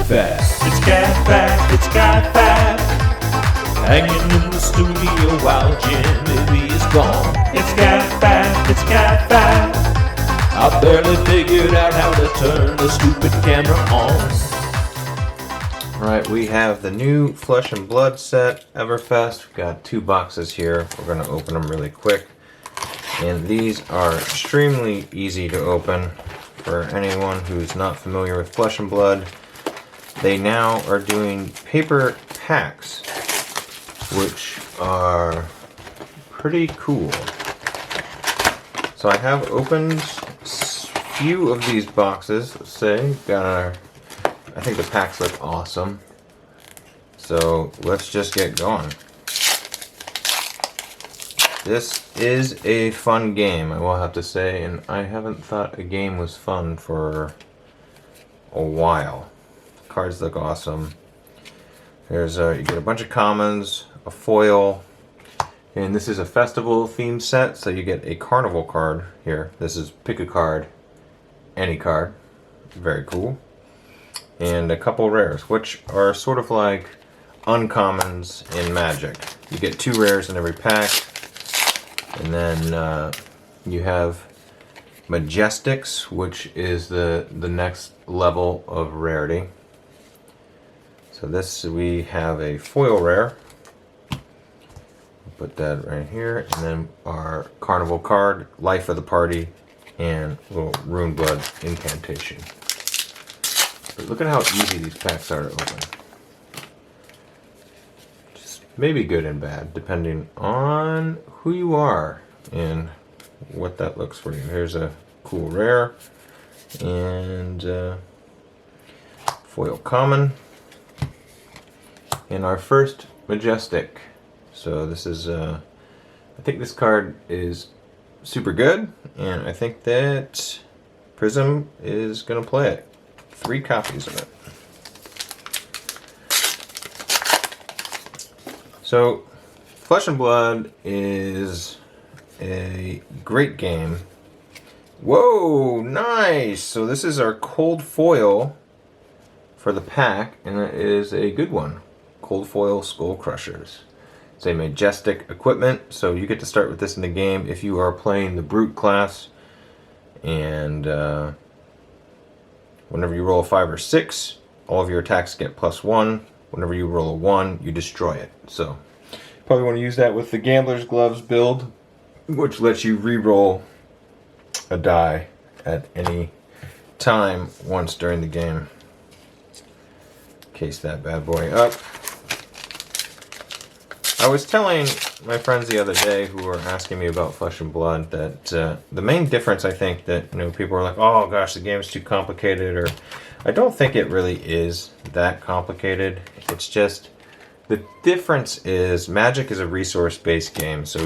Fab. It's Cat Fab, it's Cat Fab. Hanging in the studio while Jimmy is gone. It's Cat Fab, it's Cat Fab. I barely figured out how to turn the stupid camera on. Alright, we have the new Flesh and Blood set, EVERFEST. We've got 2 boxes here. We're going to open them really quick. And these are extremely easy to open for anyone who's not familiar with Flesh and Blood. They now are doing paper packs, which are pretty cool. So I have opened a few of these boxes. I think the packs look awesome. So let's just get going. This is a fun game, I will have to say, and I haven't thought a game was fun for a while. Cards look awesome. There's you get a bunch of commons, a foil, and this is a festival theme set, so you get a carnival card here. This is pick a card, any card. Very cool. And a couple rares, which are sort of like uncommons in Magic. You get 2 rares in every pack, and then you have Majestics, which is the next level of rarity. So this, we have a foil rare. Put that right here, and then our carnival card, Life of the Party, and a little Rune Blood incantation. But look at how easy these packs are to open. Just maybe good and bad, depending on who you are and what that looks for you. Here's a cool rare and foil common. And our first Majestic. So this is, I think this card is super good, and I think that Prism is going to play it. 3 copies of it. So, Flesh and Blood is a great game. Whoa, nice! So this is our cold foil for the pack, and it is a good one. Cold foil Skull Crushers. It's a Majestic equipment, so you get to start with this in the game if you are playing the Brute class, and whenever you roll a 5 or 6, all of your attacks get +1. Whenever you roll a 1, you destroy it. So, probably want to use that with the Gambler's Gloves build, which lets you re-roll a die at any time once during the game. Case that bad boy up. I was telling my friends the other day who were asking me about Flesh and Blood that the main difference, I think, that people are like, oh gosh, the game's too complicated, or I don't think it really is that complicated. It's just the difference is Magic is a resource-based game, so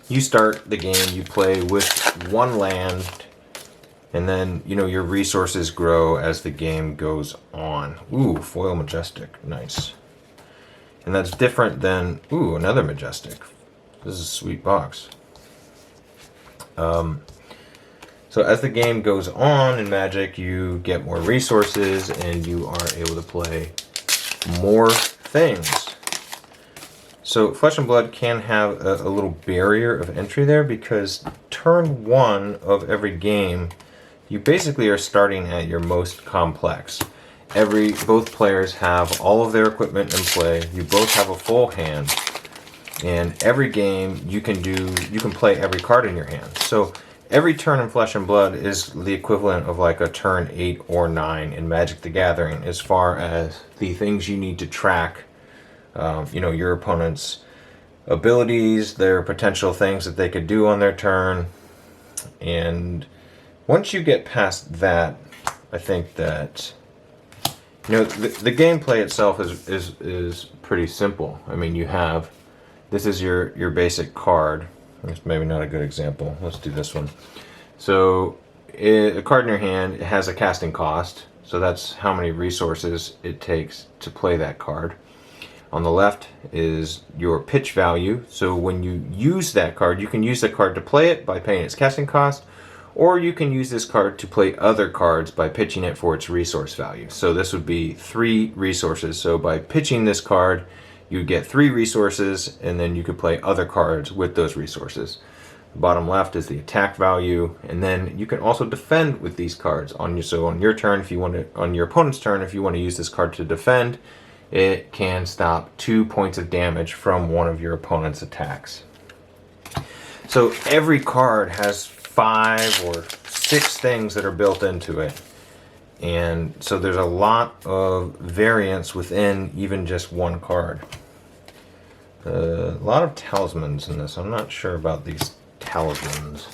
you start the game, you play with 1 land, and then your resources grow as the game goes on. Ooh, foil Majestic, nice. And that's different than, ooh, another Majestic. This is a sweet box. So as the game goes on in Magic, you get more resources and you are able to play more things. So Flesh and Blood can have a little barrier of entry there, because turn 1 of every game, you basically are starting at your most complex. Both players have all of their equipment in play. You both have a full hand, and every game you can play every card in your hand. So every turn in Flesh and Blood is the equivalent of like a turn 8 or 9 in Magic the Gathering, as far as the things you need to track. Your opponent's abilities, their potential things that they could do on their turn, and once you get past that, I think that the gameplay itself is pretty simple. I mean, this is your basic card. It's maybe not a good example. Let's do this one. So, a card in your hand, it has a casting cost. So that's how many resources it takes to play that card. On the left is your pitch value. So when you use that card, you can use the card to play it by paying its casting cost, Or you can use this card to play other cards by pitching it for its resource value. So this would be 3 resources. So by pitching this card, you get 3 resources, and then you could play other cards with those resources. The bottom left is the attack value, and then you can also defend with these cards. So on your turn, if you want to, on your opponent's turn, if you want to use this card to defend, it can stop 2 points of damage from one of your opponent's attacks. So every card has 5 or 6 things that are built into it. And so there's a lot of variance within even just one card. A lot of talismans in this. I'm not sure about these talismans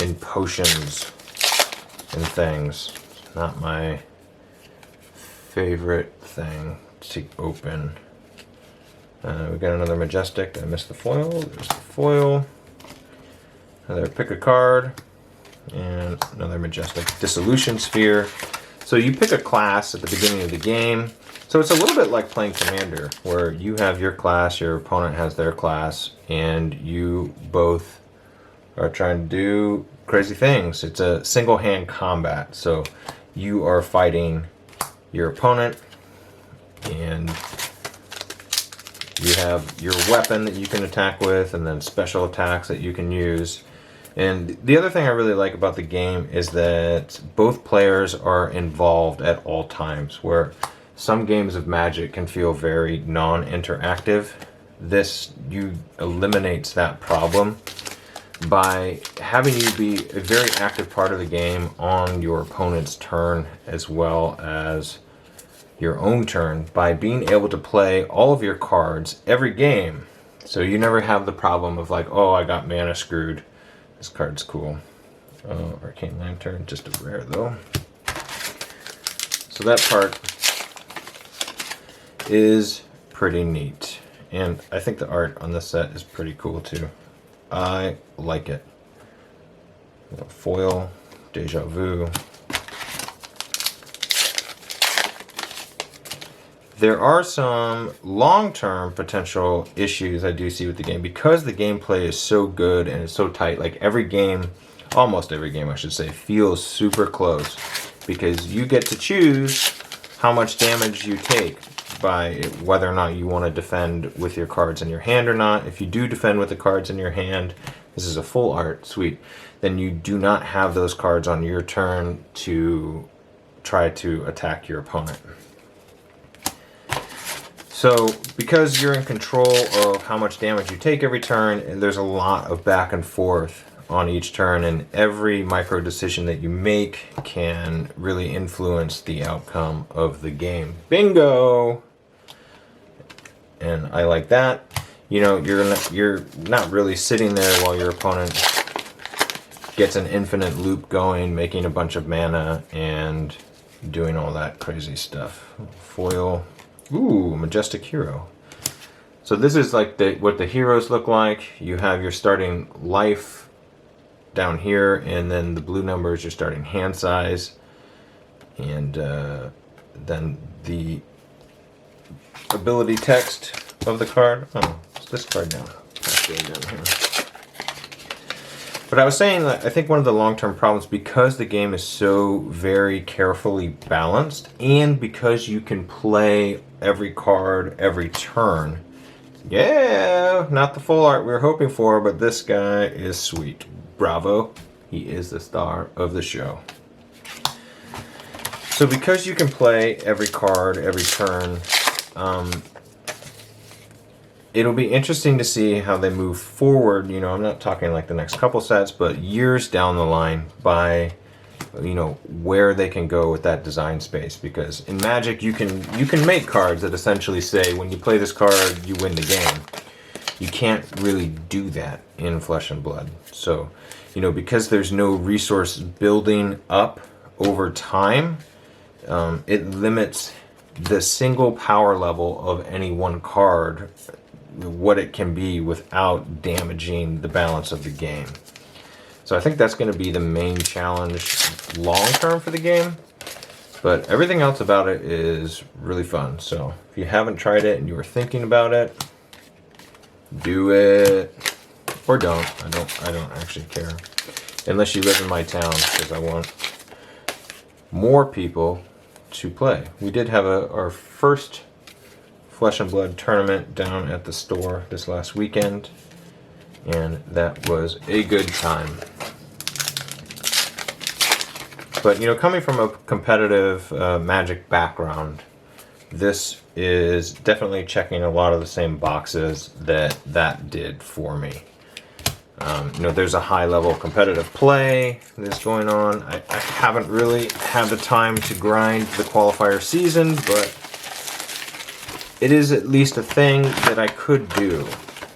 in potions and things. It's not my favorite thing to open. We got another majestic. I missed the foil. There's the foil. Another pick a card. And another majestic dissolution sphere. So you pick a class at the beginning of the game. So it's a little bit like playing Commander, where you have your class, your opponent has their class, and you both are trying to do crazy things. It's a single hand combat. So you are fighting your opponent, and you have your weapon that you can attack with, and then special attacks that you can use. And the other thing I really like about the game is that both players are involved at all times, where some games of Magic can feel very non-interactive. This eliminates that problem by having you be a very active part of the game on your opponent's turn as well as your own turn, by being able to play all of your cards every game. So you never have the problem of like, oh, I got mana screwed. This card's cool. Arcane Lantern, just a rare though. So that part is pretty neat. And I think the art on this set is pretty cool too. I like it. Foil, Deja Vu. There are some long-term potential issues I do see with the game because the gameplay is so good and it's so tight. Like every game, almost every game I should say, feels super close because you get to choose how much damage you take by whether or not you want to defend with your cards in your hand or not. If you do defend with the cards in your hand, this is a full art, sweet, then you do not have those cards on your turn to try to attack your opponent. So because you're in control of how much damage you take every turn, and there's a lot of back and forth on each turn, and every micro decision that you make can really influence the outcome of the game. Bingo! And I like that. You know, you're not really sitting there while your opponent gets an infinite loop going, making a bunch of mana and doing all that crazy stuff. Foil. Ooh, Majestic Hero. So this is like what the heroes look like. You have your starting life down here, and then the blue number is your starting hand size. And then the ability text of the card. Oh, it's this card now. That's really down here. But I was saying that I think one of the long-term problems, because the game is so very carefully balanced, and because you can play every card every turn. Yeah, not the full art we were hoping for, but this guy is sweet. Bravo. He is the star of the show. So because you can play every card every turn, it'll be interesting to see how they move forward. You know, I'm not talking like the next couple sets, but years down the line by, you know, where they can go with that design space. Because in Magic, you can make cards that essentially say, when you play this card, you win the game. You can't really do that in Flesh and Blood. So, you know, because there's no resource building up over time, it limits the single power level of any one card, what it can be without damaging the balance of the game. So I think that's going to be the main challenge long term for the game, but everything else about it is really fun. So if you haven't tried it and you were thinking about it, do it, or don't. I don't actually care. unless you live in my town, because I want more people to play. We did have our first Flesh and Blood tournament down at the store this last weekend, and that was a good time. But, you know, coming from a competitive Magic background, this is definitely checking a lot of the same boxes that did for me. You know, there's a high level competitive play that's going on. I haven't really had the time to grind the qualifier season, but it is at least a thing that I could do.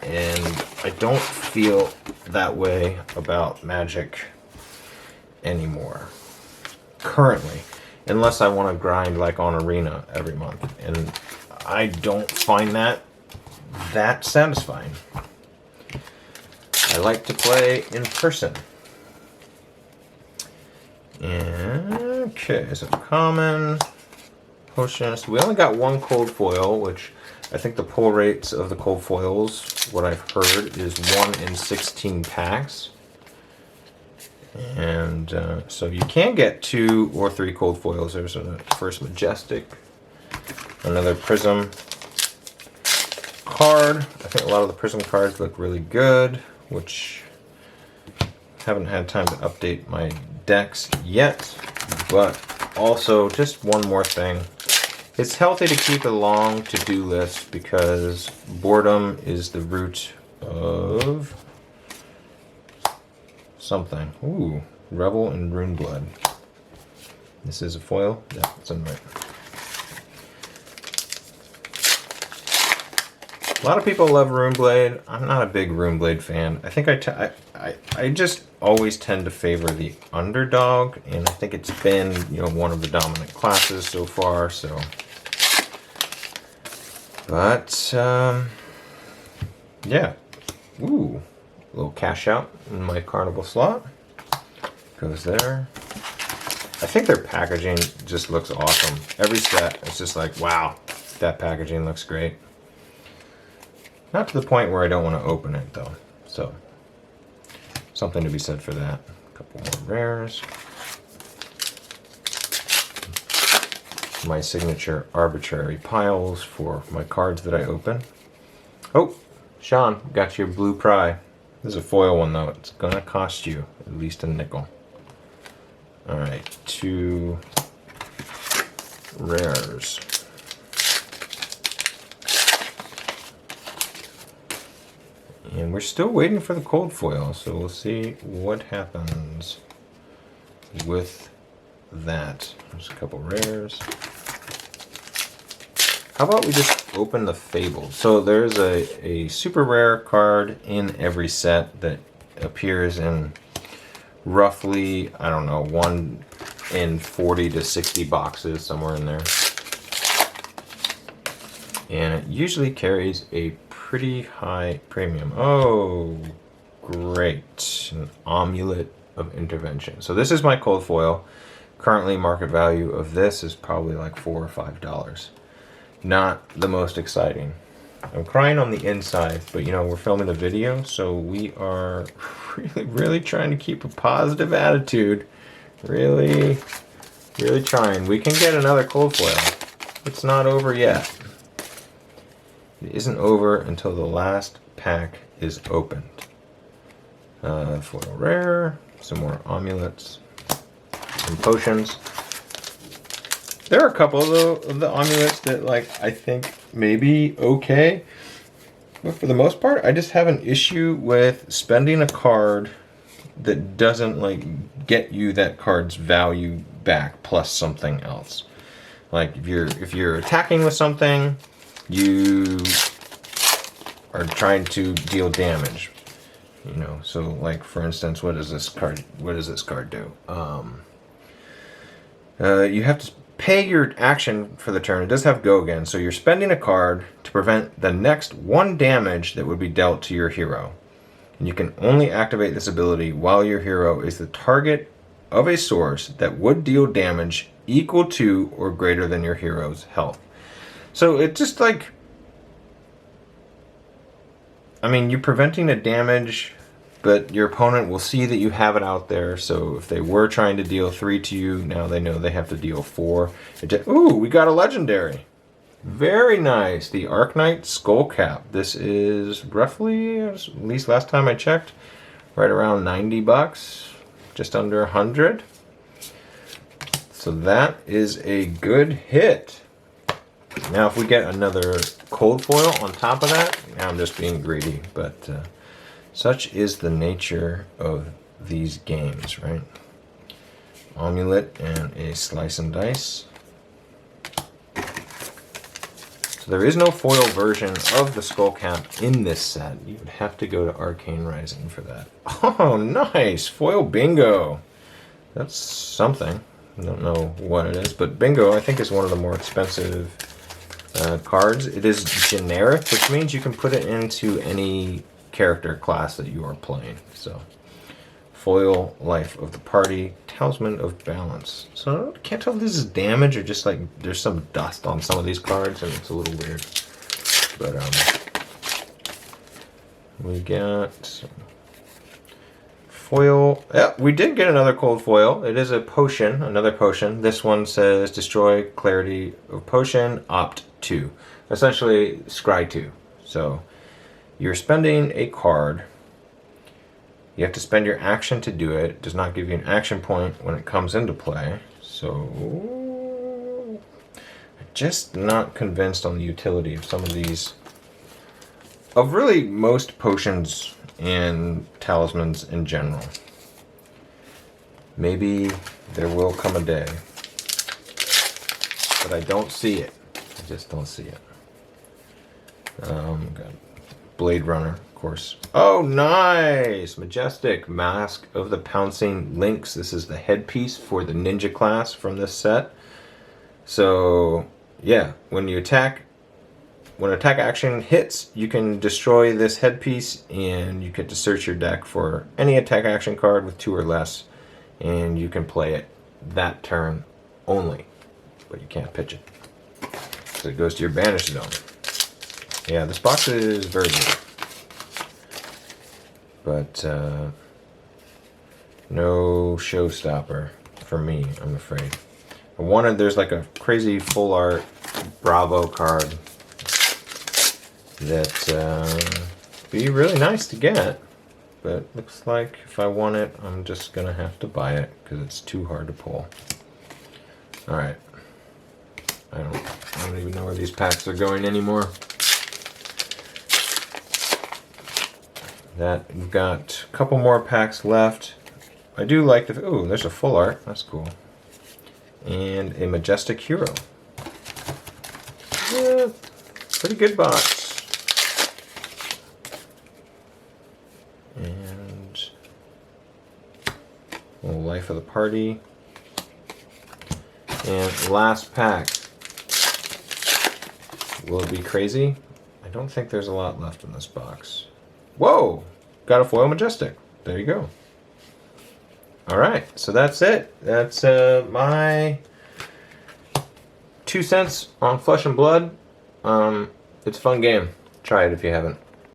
And I don't feel that way about Magic anymore. Currently, unless I want to grind like on Arena every month, and I don't find that satisfying. I like to play in person. Okay, so common potions. We only got one cold foil, which I think the pull rates of the cold foils, what I've heard, is 1 in 16 packs. And so you can get 2 or 3 cold foils. There's a first Majestic, another Prism card. I think a lot of the Prism cards look really good, which haven't had time to update my decks yet. But also, just one more thing. It's healthy to keep a long to-do list because boredom is the root of something. Ooh, Revel in Runeblood. This is a foil? Yeah, it's in right. A lot of people love Runeblade. I'm not a big Runeblade fan. I think I just always tend to favor the underdog, and I think it's been, you know, one of the dominant classes so far, so. But, yeah. Ooh. A little cash out in my Carnival slot. Goes there. I think their packaging just looks awesome. Every set, it's just like, wow, that packaging looks great. Not to the point where I don't want to open it, though. So, something to be said for that. A couple more rares. My signature arbitrary piles for my cards that I open. Oh, Sean, got your blue pry. This is a foil one, though. It's going to cost you at least a nickel. Alright, 2 rares. And we're still waiting for the cold foil, so we'll see what happens with that. There's a couple rares. How about we just open the Fable? So there's a super rare card in every set that appears in roughly, I don't know, 1 in 40 to 60 boxes, somewhere in there. And it usually carries a pretty high premium. Oh, great. An Amulet of Intervention. So this is my cold foil. Currently market value of this is probably like $4 or $5. Not the most exciting. I'm crying on the inside, but you know, we're filming a video, so we are really trying to keep a positive attitude. Really trying. We can get another cold foil. It's not over yet. It isn't over until the last pack is opened. Foil rare, some more amulets, some potions. There are a couple of the amulets that, like, I think maybe okay, but for the most part, I just have an issue with spending a card that doesn't, like, get you that card's value back plus something else. Like, if you're attacking with something, you are trying to deal damage. You know, so like for instance, what does this card do? You have to pay your action for the turn. It does have go again, so you're spending a card to prevent the next 1 damage that would be dealt to your hero. And you can only activate this ability while your hero is the target of a source that would deal damage equal to or greater than your hero's health. So it just like, I mean, you're preventing a damage but your opponent will see that you have it out there. So if they were trying to deal 3 to you, now they know they have to deal 4. Ooh, we got a legendary. Very nice. The Arknight Skullcap. This is roughly, at least last time I checked, right around 90 bucks, just under 100. So that is a good hit. Now if we get another cold foil on top of that, now I'm just being greedy, but such is the nature of these games, right? Amulet and a slice and dice. So there is no foil version of the Skullcap in this set. You would have to go to Arcane Rising for that. Oh, nice! Foil bingo! That's something. I don't know what it is, but bingo I think is one of the more expensive cards. It is generic, which means you can put it into any character class that you are playing. So, foil, life of the party, talisman of balance. So I can't tell if this is damage or just like there's some dust on some of these cards and it's a little weird. But we got some foil. Yeah, we did get another cold foil. It is a potion, another potion. This one says destroy clarity of potion, opt 2. Essentially, scry 2. So you're spending a card. You have to spend your action to do it. It does not give you an action point when it comes into play. So I'm just not convinced on the utility of some of these. Of really most potions and talismans in general. Maybe there will come a day. But I don't see it. I just don't see it. Got Blade Runner, of course. Oh, nice! Majestic Mask of the Pouncing Lynx. This is the headpiece for the ninja class from this set. So, yeah, when attack action hits, you can destroy this headpiece and you get to search your deck for any attack action card with 2 or less, and you can play it that turn only, but you can't pitch it. So it goes to your banish zone. Yeah, this box is very good. But no showstopper for me, I'm afraid. I wanted, there's like a crazy full art Bravo card that be really nice to get, but looks like if I want it, I'm just gonna have to buy it because it's too hard to pull. All right, I don't even know where these packs are going anymore. That we've got a couple more packs left. I do like the, ooh, there's a full art, that's cool, and a Majestic Hero. Yeah, pretty good box. And a little life of the party. And last pack. Will it be crazy? I don't think there's a lot left in this box. Whoa! Got a foil Majestic. There you go. Alright, so that's it. That's my 2 cents on Flesh and Blood. It's a fun game. Try it if you haven't.